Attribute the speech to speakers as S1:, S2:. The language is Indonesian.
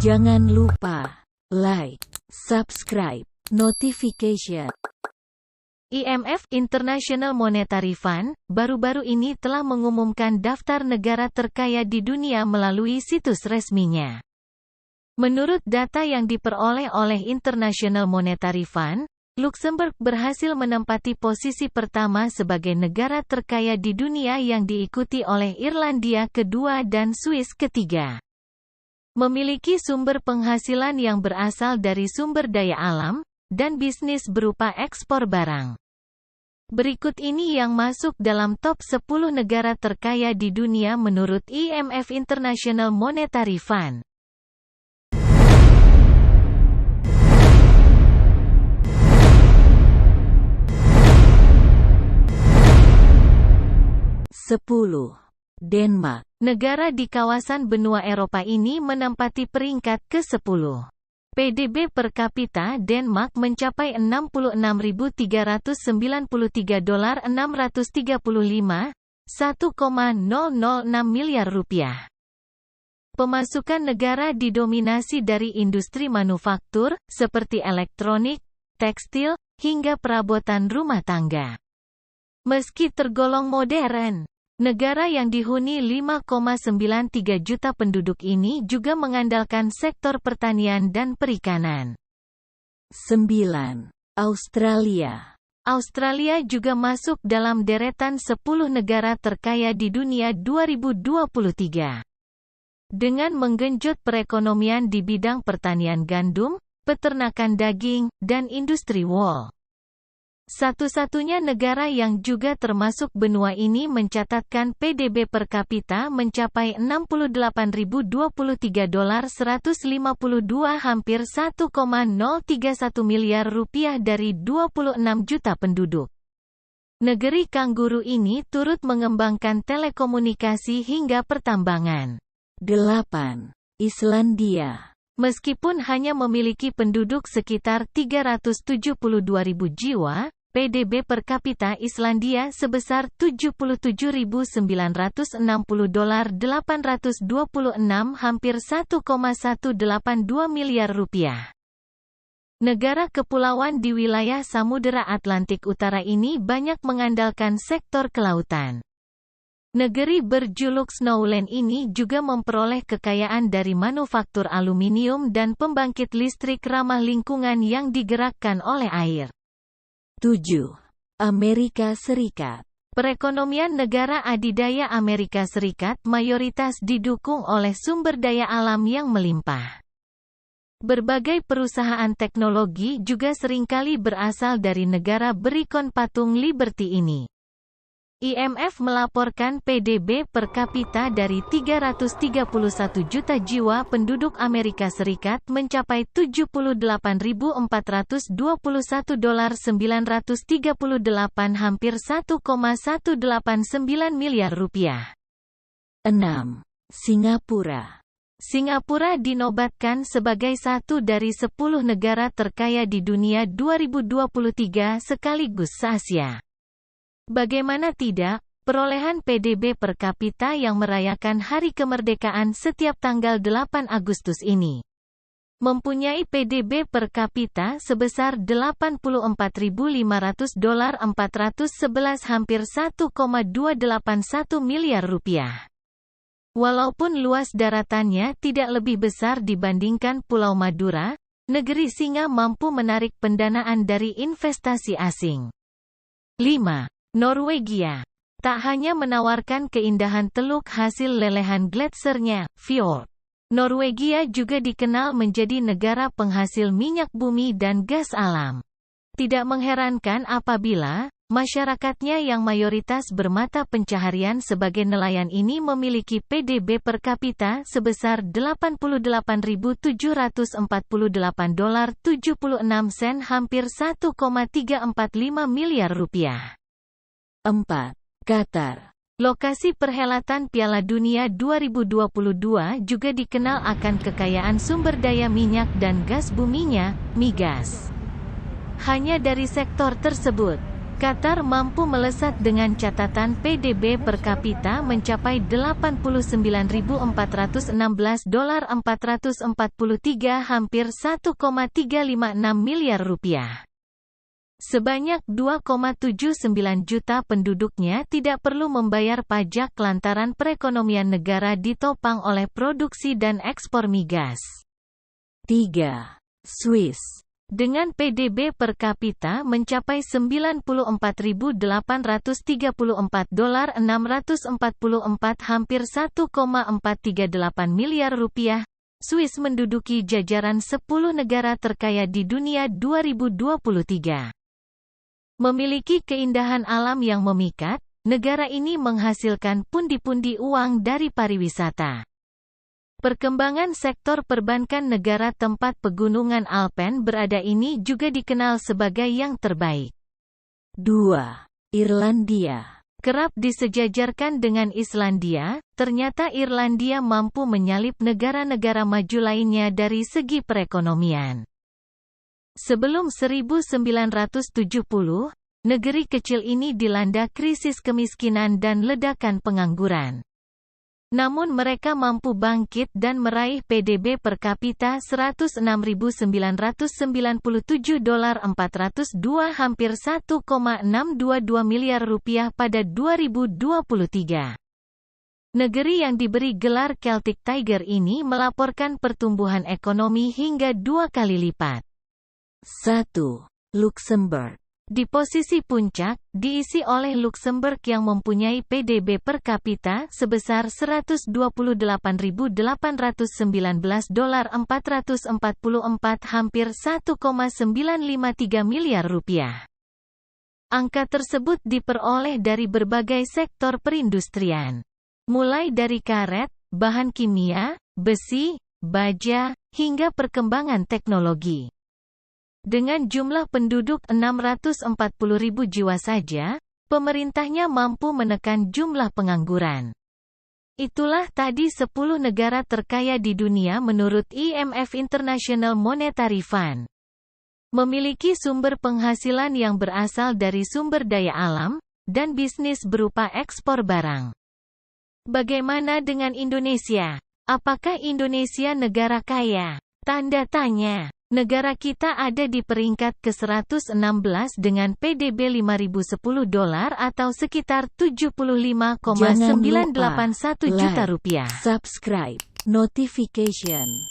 S1: Jangan lupa like, subscribe, notification. IMF International Monetary Fund baru-baru ini telah mengumumkan daftar negara terkaya di dunia melalui situs resminya. Menurut data yang diperoleh oleh International Monetary Fund, Luxembourg berhasil menempati posisi pertama sebagai negara terkaya di dunia yang diikuti oleh Irlandia kedua dan Swiss ketiga. Memiliki sumber penghasilan yang berasal dari sumber daya alam, dan bisnis berupa ekspor barang. Berikut ini yang masuk dalam top 10 negara terkaya di dunia menurut IMF International Monetary Fund. Denmark. Negara di kawasan benua Eropa ini menempati peringkat ke-10. PDB per kapita Denmark mencapai $66.693.635, 1,006 miliar rupiah. Pemasukan negara didominasi dari industri manufaktur, seperti elektronik, tekstil, hingga perabotan rumah tangga. Meski tergolong modern, negara yang dihuni 5,93 juta penduduk ini juga mengandalkan sektor pertanian dan perikanan. 9. Australia. Australia juga masuk dalam deretan 10 negara terkaya di dunia 2023. Dengan menggenjot perekonomian di bidang pertanian gandum, peternakan daging, dan industri wool. Satu-satunya negara yang juga termasuk benua ini mencatatkan PDB per kapita mencapai $68.023, hampir 1,031 miliar rupiah dari 26 juta penduduk. Negeri kanguru ini turut mengembangkan telekomunikasi hingga pertambangan. 8. Islandia. Meskipun hanya memiliki penduduk sekitar 372.000 jiwa, PDB per kapita Islandia sebesar $77.960, 826, hampir 1,182 miliar rupiah. Negara kepulauan di wilayah Samudera Atlantik Utara ini banyak mengandalkan sektor kelautan. Negeri berjuluk Snowland ini juga memperoleh kekayaan dari manufaktur aluminium dan pembangkit listrik ramah lingkungan yang digerakkan oleh air. 7. Amerika Serikat. Perekonomian negara adidaya Amerika Serikat mayoritas didukung oleh sumber daya alam yang melimpah. Berbagai perusahaan teknologi juga seringkali berasal dari negara berikon patung Liberty ini. IMF melaporkan PDB per kapita dari 331 juta jiwa penduduk Amerika Serikat mencapai $78.421.938, hampir 1,189 miliar rupiah. 6. Singapura. Singapura dinobatkan sebagai satu dari 10 negara terkaya di dunia 2023 sekaligus se-Asia. Bagaimana tidak, perolehan PDB per kapita yang merayakan Hari Kemerdekaan setiap tanggal 8 Agustus ini mempunyai PDB per kapita sebesar $84.500, 411, hampir 1,281 miliar rupiah. Walaupun luas daratannya tidak lebih besar dibandingkan Pulau Madura, negeri Singa mampu menarik pendanaan dari investasi asing. 5. Norwegia. Tak hanya menawarkan keindahan teluk hasil lelehan gletsernya, fjord. Norwegia juga dikenal menjadi negara penghasil minyak bumi dan gas alam. Tidak mengherankan apabila masyarakatnya yang mayoritas bermata pencaharian sebagai nelayan ini memiliki PDB per kapita sebesar $88.748.76, hampir 1,345 miliar rupiah. 4. Qatar. Lokasi perhelatan Piala Dunia 2022 juga dikenal akan kekayaan sumber daya minyak dan gas buminya, migas. Hanya dari sektor tersebut, Qatar mampu melesat dengan catatan PDB per kapita mencapai $89.416.443, hampir 1,356 miliar rupiah. Sebanyak 2,79 juta penduduknya tidak perlu membayar pajak lantaran perekonomian negara ditopang oleh produksi dan ekspor migas. 3. Swiss. Dengan PDB per kapita mencapai $94.834,644, hampir 1,438 miliar rupiah, Swiss menduduki jajaran 10 negara terkaya di dunia 2023. Memiliki keindahan alam yang memikat, negara ini menghasilkan pundi-pundi uang dari pariwisata. Perkembangan sektor perbankan negara tempat pegunungan Alpen berada ini juga dikenal sebagai yang terbaik. 2. Irlandia. Kerap disejajarkan dengan Islandia, ternyata Irlandia mampu menyalip negara-negara maju lainnya dari segi perekonomian. Sebelum 1970, negeri kecil ini dilanda krisis kemiskinan dan ledakan pengangguran. Namun mereka mampu bangkit dan meraih PDB per kapita $106.997.402, hampir 1,622 miliar rupiah pada 2023. Negeri yang diberi gelar Celtic Tiger ini melaporkan pertumbuhan ekonomi hingga 2 kali lipat. 1. Luxembourg. Di posisi puncak, diisi oleh Luxembourg yang mempunyai PDB per kapita sebesar $128.819.444, hampir 1,953 miliar rupiah. Angka tersebut diperoleh dari berbagai sektor perindustrian. Mulai dari karet, bahan kimia, besi, baja, hingga perkembangan teknologi. Dengan jumlah penduduk 640.000 jiwa saja, pemerintahnya mampu menekan jumlah pengangguran. Itulah tadi 10 negara terkaya di dunia menurut IMF International Monetary Fund. Memiliki sumber penghasilan yang berasal dari sumber daya alam, dan bisnis berupa ekspor barang. Bagaimana dengan Indonesia? Apakah Indonesia negara kaya? Tanda tanya. Negara kita ada di peringkat ke-116 dengan PDB $5.010 atau sekitar 75,981 juta rupiah.
S2: Subscribe, notification.